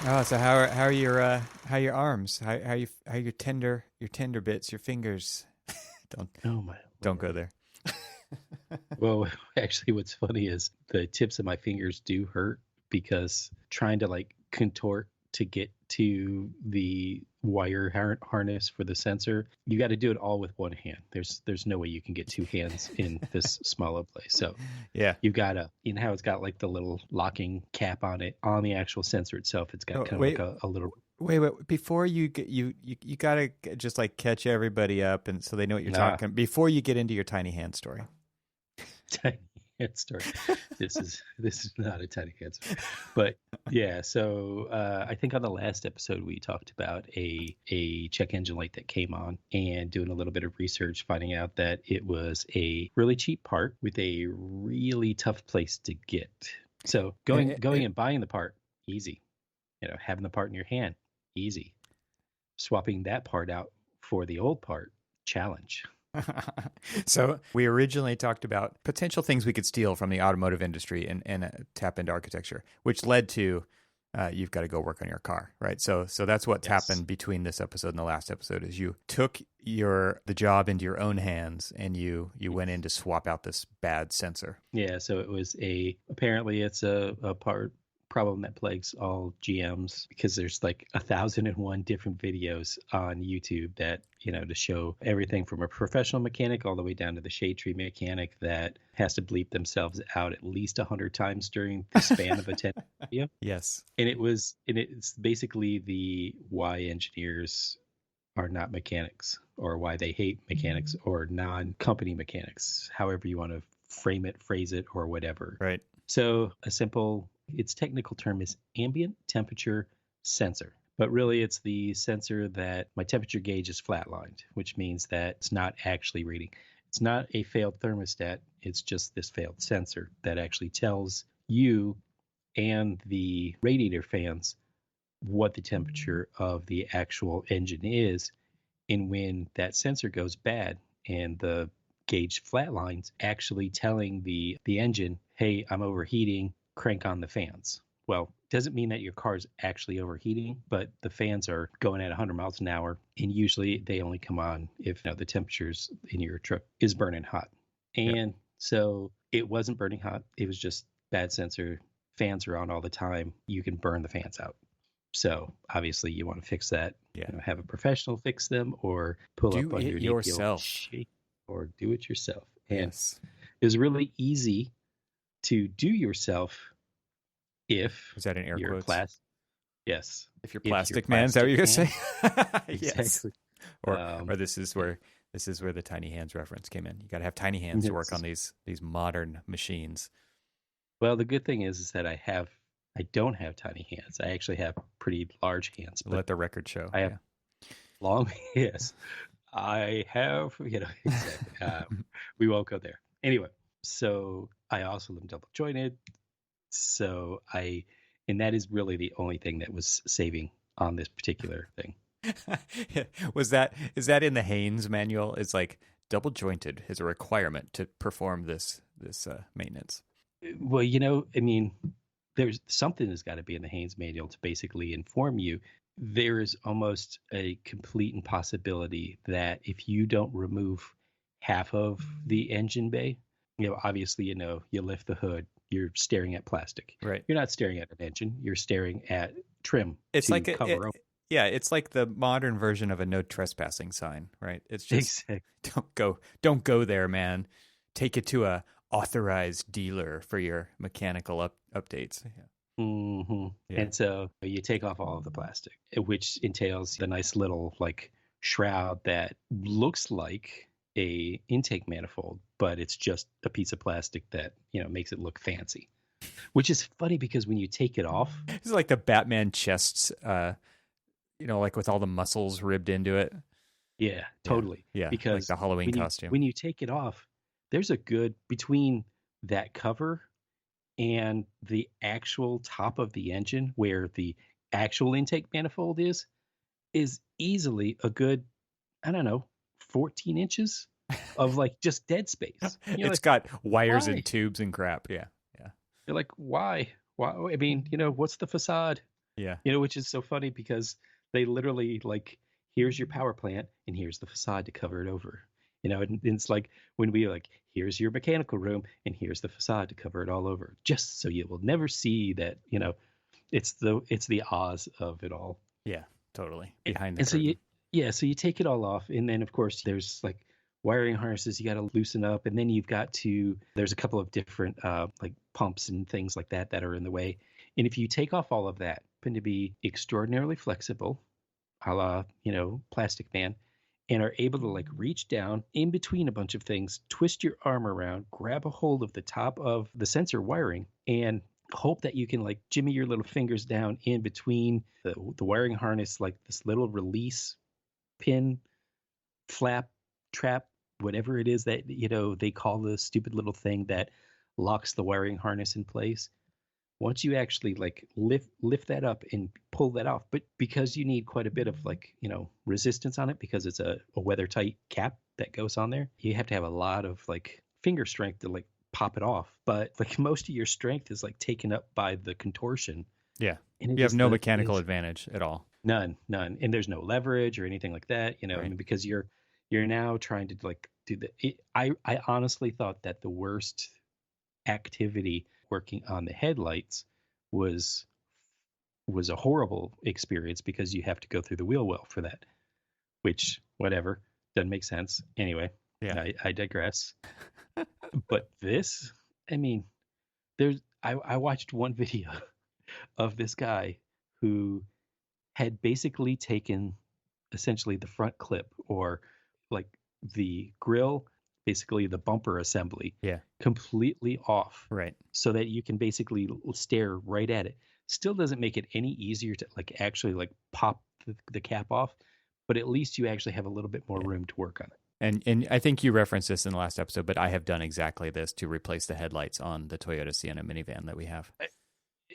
Oh, so how are how are your arms? How are your tender bits, your fingers? don't Oh my don't go lord. there. Well, actually, what's funny is the tips of my fingers do hurt because trying to like contort to get to the wire harness for the sensor, you got to do it all with one hand. There's no way you can get two hands in this small of place. So Yeah. you've got to, you know how it's got like the little locking cap on it on the actual sensor itself. It's got Oh, kind of like wait, a little wait. Before you get you gotta just like catch everybody up, and so they know what you're ah, talking. Before you get into your tiny hand story. tiny hand story. This is not a tiny hand story, but yeah. So I think on the last episode we talked about a check engine light that came on, and doing a little bit of research, finding out that it was a really cheap part with a really tough place to get. So going and buying the part, easy. Having the part in your hand, easy. Swapping that part out for the old part, challenge. So we originally talked about potential things we could steal from the automotive industry and tap into architecture, which led to you've got to go work on your car, right? So that's what's Yes. happened between this episode and the last episode is you took the job into your own hands and you went in to swap out this bad sensor. Yeah, so it was apparently it's a part problem that plagues all GMs because there's like 1,001 different videos on YouTube that, to show everything from a professional mechanic all the way down to the shade tree mechanic that has to bleep themselves out at least 100 times during the span of a 10 video. Yes. And it's basically the why engineers are not mechanics, or why they hate mechanics or non-company mechanics, however you want to frame it, phrase it, or whatever. Right. So its technical term is ambient temperature sensor. But really, it's the sensor that my temperature gauge is flatlined, which means that it's not actually reading. It's not a failed thermostat. It's just this failed sensor that actually tells you and the radiator fans what the temperature of the actual engine is. And when that sensor goes bad and the gauge flatlines, actually telling the engine, hey, I'm overheating, crank on the fans. Well, it doesn't mean that your car's actually overheating, but the fans are going at 100 miles an hour, and usually they only come on if the temperatures in your truck is burning hot. Yep. And so it wasn't burning hot. It was just bad sensor. Fans are on all the time. You can burn the fans out. So obviously you want to fix that. Yeah. Have a professional fix them, or pull up Do it underneath the old yourself. shake, or do it yourself. And Yes. it was really easy to do yourself if Was that in air you're quotes? yes, If you're if you're plastic man, is that what you're gonna man. say? Yes. Exactly. Or Um, or this is where the tiny hands reference came in. You got to have tiny hands to work on these modern machines. well, the good thing is that I don't have tiny hands. I actually have pretty large hands, but Let the record show. I have Yeah. long. Yes, I have. Exactly. We won't go there anyway. So I also am double jointed. So and that is really the only thing that was saving on this particular thing. Is that in the Haynes manual? It's like double jointed is a requirement to perform this maintenance. Well, I mean, there's something that's got to be in the Haynes manual to basically inform you. There is almost a complete impossibility that if you don't remove half of the engine bay, obviously, you lift the hood, you're staring at plastic. Right. You're not staring at an engine, you're staring at trim It's to like cover up. yeah, it's like the modern version of a no trespassing sign, right? It's just Exactly. don't go there, man. Take it to a authorized dealer for your mechanical updates. Yeah. Mm-hmm. Yeah. And so you take off all of the plastic, which entails the nice little like shroud that looks like a intake manifold, but it's just a piece of plastic that makes it look fancy. Which is funny because when you take it off, It's like the Batman chests, like with all the muscles ribbed into it. yeah, totally. Yeah, like Because the Halloween when you costume. when you take it off, there's a good between that cover and the actual top of the engine where the actual intake manifold is easily a good, I don't know, 14 inches of like just dead space. You're It's like, got wires why? and tubes and crap. Yeah, yeah. You're like, why? Why? I mean, what's the facade? Yeah. Which is so funny because they literally like, here's your power plant and here's the facade to cover it over. And it's like when we like, here's your mechanical room and here's the facade to cover it all over, just so you will never see that. It's the Oz of it all. Yeah. Totally. Behind the And so curtain. so you take it all off, and then of course there's like wiring harnesses you got to loosen up, and then there's a couple of different like pumps and things like that are in the way. And if you take off all of that, happen to be extraordinarily flexible, a la Plastic Man, and are able to like reach down in between a bunch of things, twist your arm around, grab a hold of the top of the sensor wiring, and hope that you can like jimmy your little fingers down in between the wiring harness, like this little release pin, flap, trap, whatever it is that they call the stupid little thing that locks the wiring harness in place. Once you actually like lift that up and pull that off, but because you need quite a bit of like resistance on it, because it's a weather tight cap that goes on there, you have to have a lot of like finger strength to like pop it off. But like most of your strength is like taken up by the contortion. Yeah. And You have no mechanical advantage at all. None. And there's no leverage or anything like that, Right. I mean, because you're now trying to like do I honestly thought that the worst activity working on the headlights was a horrible experience, because you have to go through the wheel well for that, which whatever, doesn't make sense anyway. Yeah. I digress. But this, I mean, I watched one video of this guy who had basically taken essentially the front clip, or like the grill, basically the bumper assembly, Yeah. completely off, Right. so that you can basically stare right at it. Still doesn't make it any easier to like actually like pop the cap off, but at least you actually have a little bit more room to work on it. And I think you referenced this in the last episode, but I have done exactly this to replace the headlights on the Toyota Sienna minivan that we have.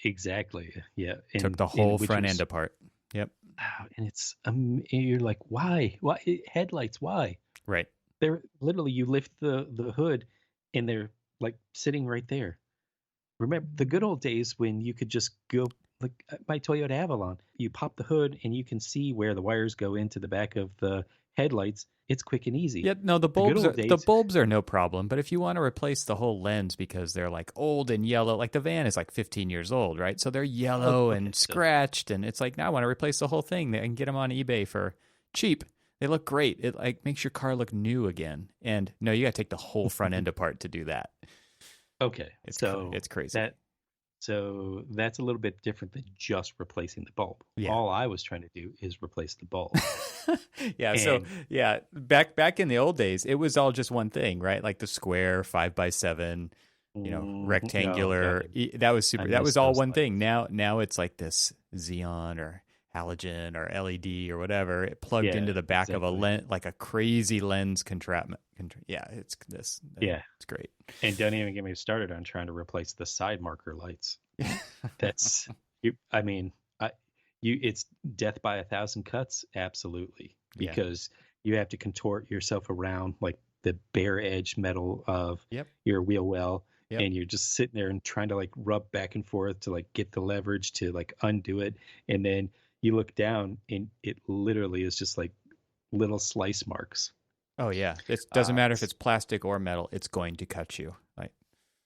Exactly. Yeah. Took the whole front end apart. Yep. And it's you're like, why headlights, why? Right. They're literally, you lift the hood and they're like sitting right there. Remember the good old days when you could just go like my Toyota Avalon, you pop the hood and you can see where the wires go into the back of the headlights. It's quick and easy. Yeah, no, the bulbs are no problem, but if you want to replace the whole lens because they're like old and yellow, like the van is like 15 years old, right? So they're yellow and scratched, and it's like, now I want to replace the whole thing. I can get them on eBay for cheap. They look great. It like makes your car look new again. And no, you got to take the whole front end apart to do that. Okay. It's crazy. So that's a little bit different than just replacing the bulb. Yeah. All I was trying to do is replace the bulb. Yeah. So yeah, back in the old days, it was all just one thing, right? Like the square 5x7, rectangular. No, that was super. That was all one thing. Now it's like this xenon or halogen or LED or whatever. It plugged into the back of a lens, like a crazy lens contraption. Yeah, it's this. Yeah, it's great. And don't even get me started on trying to replace the side marker lights. That's you. I mean, it's death by 1,000 cuts, absolutely, because you have to contort yourself around like the bare edge metal of your wheel well. Yep. And you're just sitting there and trying to like rub back and forth to like get the leverage to like undo it. And then you look down and it literally is just like little slice marks. Oh yeah. It doesn't matter if it's plastic or metal, it's going to cut you. Like,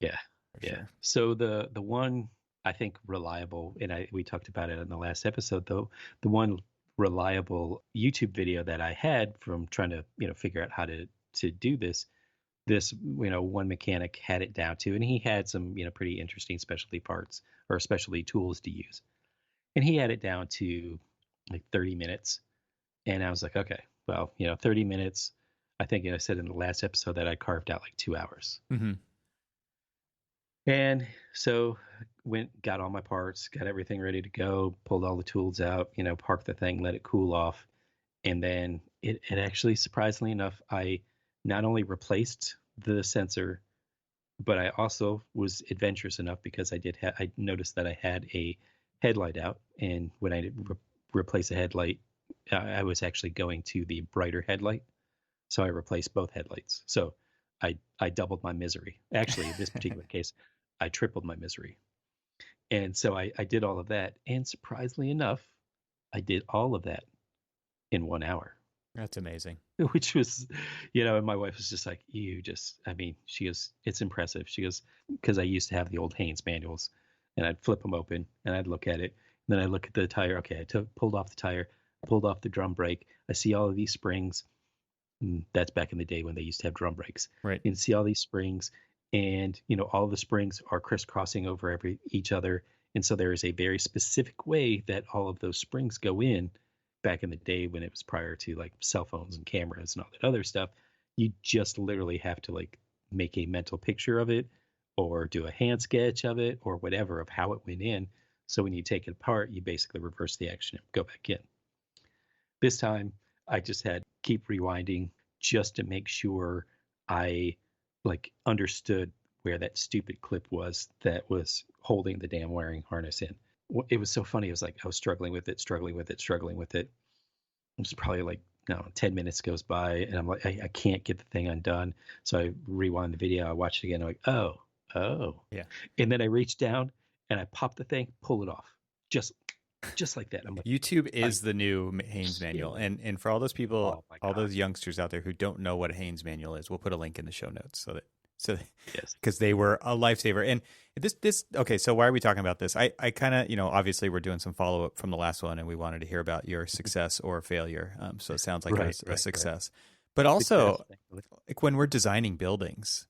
yeah. Sure. So the one I think reliable, and we talked about it in the last episode though, the one reliable YouTube video that I had from trying to, figure out how to do this, one mechanic had it down to, and he had some, pretty interesting specialty parts or specialty tools to use. And he had it down to like 30 minutes. And I was like, okay, well, 30 minutes. I think I said in the last episode that I carved out like 2 hours. Mm-hmm. And so got all my parts, got everything ready to go, pulled all the tools out, parked the thing, let it cool off. And then it actually, surprisingly enough, I not only replaced the sensor, but I also was adventurous enough because I noticed that I had a headlight out. And when I replaced the headlight, I was actually going to the brighter headlight. So I replaced both headlights. So I doubled my misery. Actually, in this particular case, I tripled my misery. And so I did all of that. And surprisingly enough, I did all of that in 1 hour, That's amazing. which was, and my wife was just like, I mean, she goes, it's impressive. She goes, because I used to have the old Haynes manuals and I'd flip them open and I'd look at it. And then I look at the tire. Okay, pulled off the tire, pulled off the drum brake. I see all of these springs. That's back in the day when they used to have drum brakes. Right. You can see all these springs, and all the springs are crisscrossing over each other. And so there is a very specific way that all of those springs go in. Back in the day when it was prior to like cell phones and cameras and all that other stuff, you just literally have to like make a mental picture of it or do a hand sketch of it or whatever of how it went in. So when you take it apart, you basically reverse the action and go back in. This time I just had keep rewinding just to make sure I like understood where that stupid clip was that was holding the damn wiring harness in. It was so funny. It was like I was struggling with it. It was probably like, 10 minutes goes by and I'm like, I can't get the thing undone. So I rewind the video. I watch it again. I'm like, oh. Yeah. And then I reach down and I pop the thing, pull it off. Just like that. I'm like, YouTube is the new Haynes manual. And for all those people, all those youngsters out there who don't know what a Haynes manual is, we'll put a link in the show notes yes, because they were a lifesaver. And okay, so why are we talking about this? I kind of, obviously we're doing some follow up from the last one and we wanted to hear about your success or failure. So it sounds like it was a success. Right. But also, like when we're designing buildings,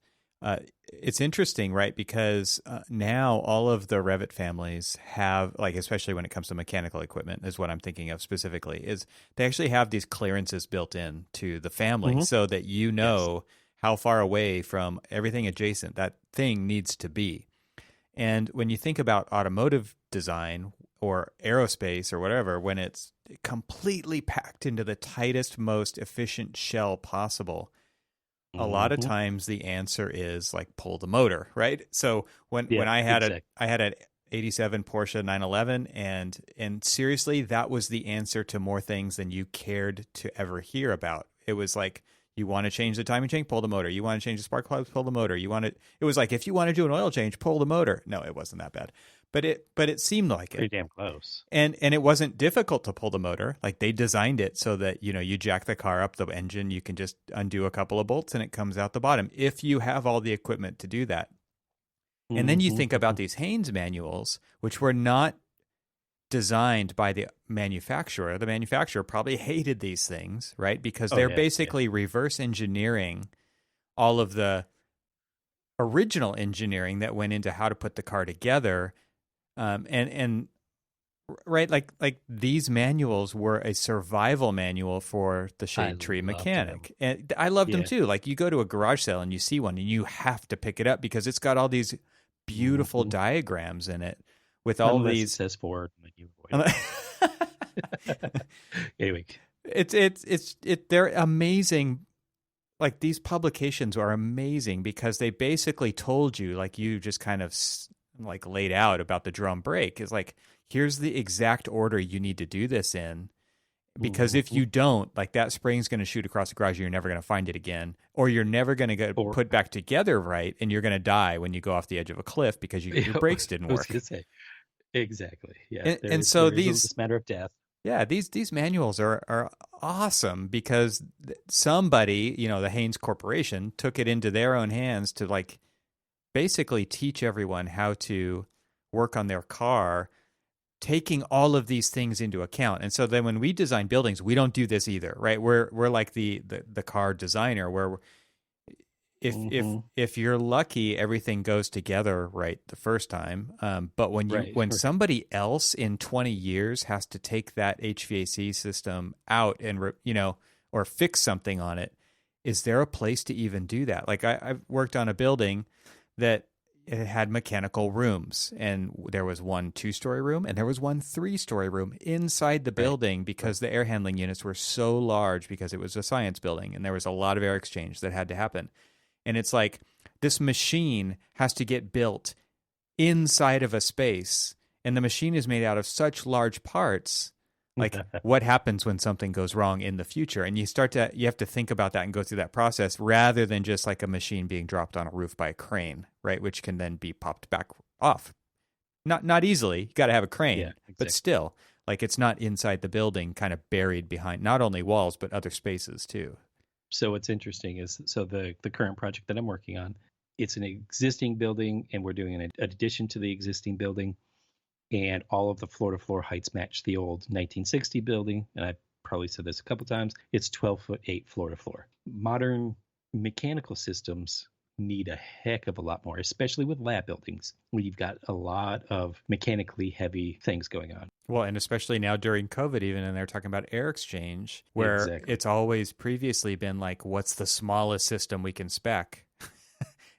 it's interesting, right? Because now all of the Revit families have, like, especially when it comes to mechanical equipment, is what I'm thinking of specifically, is they actually have these clearances built in to the family so that yes, how far away from everything adjacent that thing needs to be. And when you think about automotive design or aerospace or whatever, when it's completely packed into the tightest, most efficient shell possible, a lot of times the answer is like pull the motor, right? So when I had an 87 Porsche 911 and seriously, that was the answer to more things than you cared to ever hear about. It was like, you want to change the timing chain, pull the motor. You want to change the spark plugs, pull the motor. It was like, if you want to do an oil change, pull the motor. No, it wasn't that bad. But it seemed like it. Pretty damn close. And it wasn't difficult to pull the motor. Like they designed it so that, you jack the car up the engine, you can just undo a couple of bolts and it comes out the bottom if you have all the equipment to do that. And then you think about these Haynes manuals, which were not designed by the manufacturer. The manufacturer probably hated these things, right? Because they're basically reverse engineering all of the original engineering that went into how to put the car together. And right, like these manuals were a survival manual for the shade tree mechanic. And I loved them too. Like you go to a garage sale and you see one and you have to pick it up because it's got all these beautiful diagrams in it with all these. It says forward. Anyway, they're amazing. Like these publications are amazing because they basically told you, like you just kind of like laid out about the drum brake, is like, here's the exact order you need to do this in. Because if you don't, like that spring's going to shoot across the garage, and you're never going to find it again, or you're never going to get put back together right, and you're going to die when you go off the edge of a cliff because your brakes didn't work. Exactly. Yeah. And so this matter of death. Yeah, these manuals are awesome because somebody, the Haynes Corporation, took it into their own hands to like basically teach everyone how to work on their car, taking all of these things into account. And so then when we design buildings, we don't do this either, right? We're like the car designer where if you're lucky, everything goes together right the first time. But when somebody else in 20 years has to take that HVAC system out and or fix something on it, is there a place to even do that? Like I've worked on a building that it had mechanical rooms, and there was one 2-story room and there was one 3-story room inside the building because the air handling units were so large because it was a science building and there was a lot of air exchange that had to happen. And it's like this machine has to get built inside of a space, and the machine is made out of such large parts. Like what happens when something goes wrong in the future? And you have to think about that and go through that process rather than just like a machine being dropped on a roof by a crane, right? Which can then be popped back off. Not easily. You got to have a crane, Yeah, but exactly. still, like it's not inside the building, kind of buried behind not only walls but other spaces too. So what's interesting is the current project that I'm working on, it's an existing building, and we're doing an addition to the existing building, and all of the floor to floor heights match the old 1960 building. And I probably said this a couple times. It's 12'8" floor to floor. Modern mechanical systems need a heck of a lot more, especially with lab buildings where you've got a lot of mechanically heavy things going on. Well, and especially now during COVID, even, and they're talking about air exchange, where Exactly. it's always previously been like, what's the smallest system we can spec?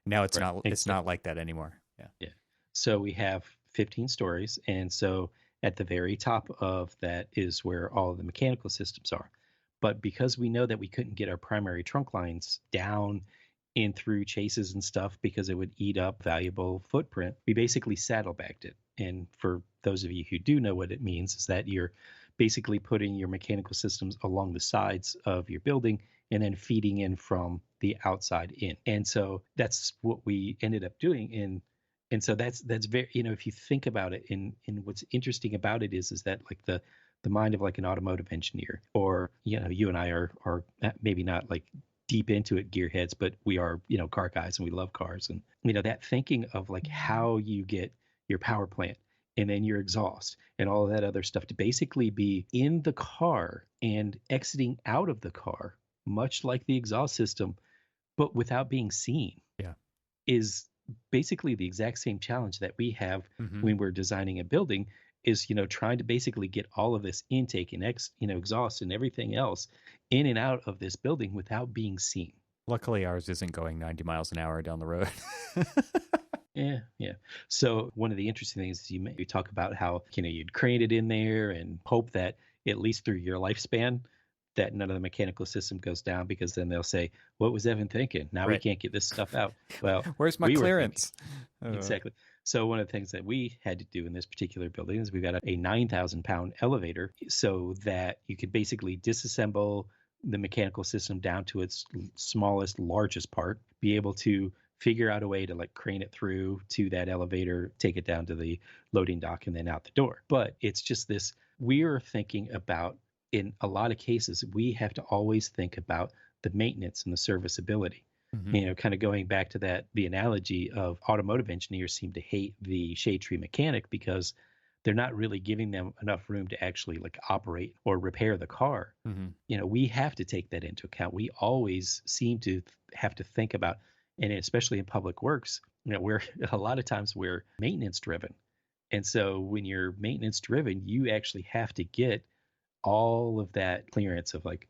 Now it's Right. not. It's Exactly. not like that anymore. Yeah. Yeah. So we have 15 stories. And so at the very top of that is where all of the mechanical systems are. But because we know that we couldn't get our primary trunk lines down in through chases and stuff because it would eat up valuable footprint, we basically saddlebagged it. And for those of you who do know what it means, is that you're basically putting your mechanical systems along the sides of your building and then feeding in from the outside in. And so that's what we ended up doing. And so that's very, if you think about it, and what's interesting about it is that like the mind of like an automotive engineer, or you and I are maybe not like deep into it gearheads, but we are car guys and we love cars, and that thinking of like how you get your power plant and then your exhaust and all of that other stuff to basically be in the car and exiting out of the car, much like the exhaust system, but without being seen, Yeah. is basically the exact same challenge that we have Mm-hmm. when we're designing a building, is trying to basically get all of this intake and exhaust and everything else in and out of this building without being seen. Luckily, ours isn't going 90 miles an hour down the road. Yeah. So one of the interesting things is you talk about how you'd crane it in there and hope that at least through your lifespan that none of the mechanical system goes down, because then they'll say, "What was Evan thinking? Now we Right. can't get this stuff out." Well, Where's my we were thinking clearance? exactly. So one of the things that we had to do in this particular building is we've got a 9,000-pound elevator so that you could basically disassemble the mechanical system down to its smallest, largest part, be able to figure out a way to like crane it through to that elevator, take it down to the loading dock, and then out the door. But it's just this, we're thinking about, in a lot of cases, we have to always think about the maintenance and the serviceability. Mm-hmm. Kind of going back to the analogy of automotive engineers seem to hate the shade tree mechanic because they're not really giving them enough room to actually like operate or repair the car. Mm-hmm. We have to take that into account. We always seem to have to think about, and especially in public works, we're a lot of times we're maintenance driven. And so when you're maintenance driven, you actually have to get all of that clearance of like,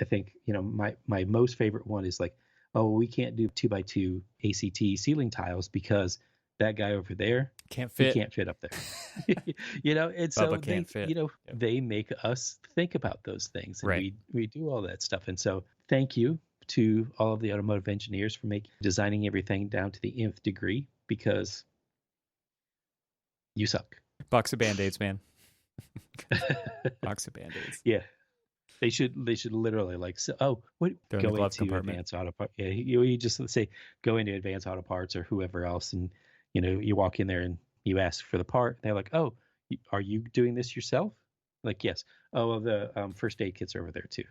I think, my most favorite one is like, oh, we can't do 2x2 ACT ceiling tiles because that guy over there, Can't he fit. can't fit up there. And so Bubba can't fit. Yep. they make us think about those things, and Right. we do all that stuff. And so thank you to all of the automotive engineers for designing everything down to the nth degree, because you suck. Box of Band-Aids, man. Box of Band-Aids. Yeah. They should literally like, so, oh, what, They're in the go glove into compartment. Advanced Auto Parts. Yeah, you just say go into Advanced Auto Parts or whoever else, and you walk in there and you ask for the part. They're like, oh, are you doing this yourself? Like, yes. Oh, well, the first aid kits are over there too.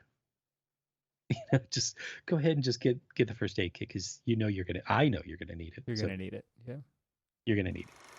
Just go ahead and just get the first aid kit, because I know you're gonna need it. You're So gonna need it. Yeah. you're gonna need it.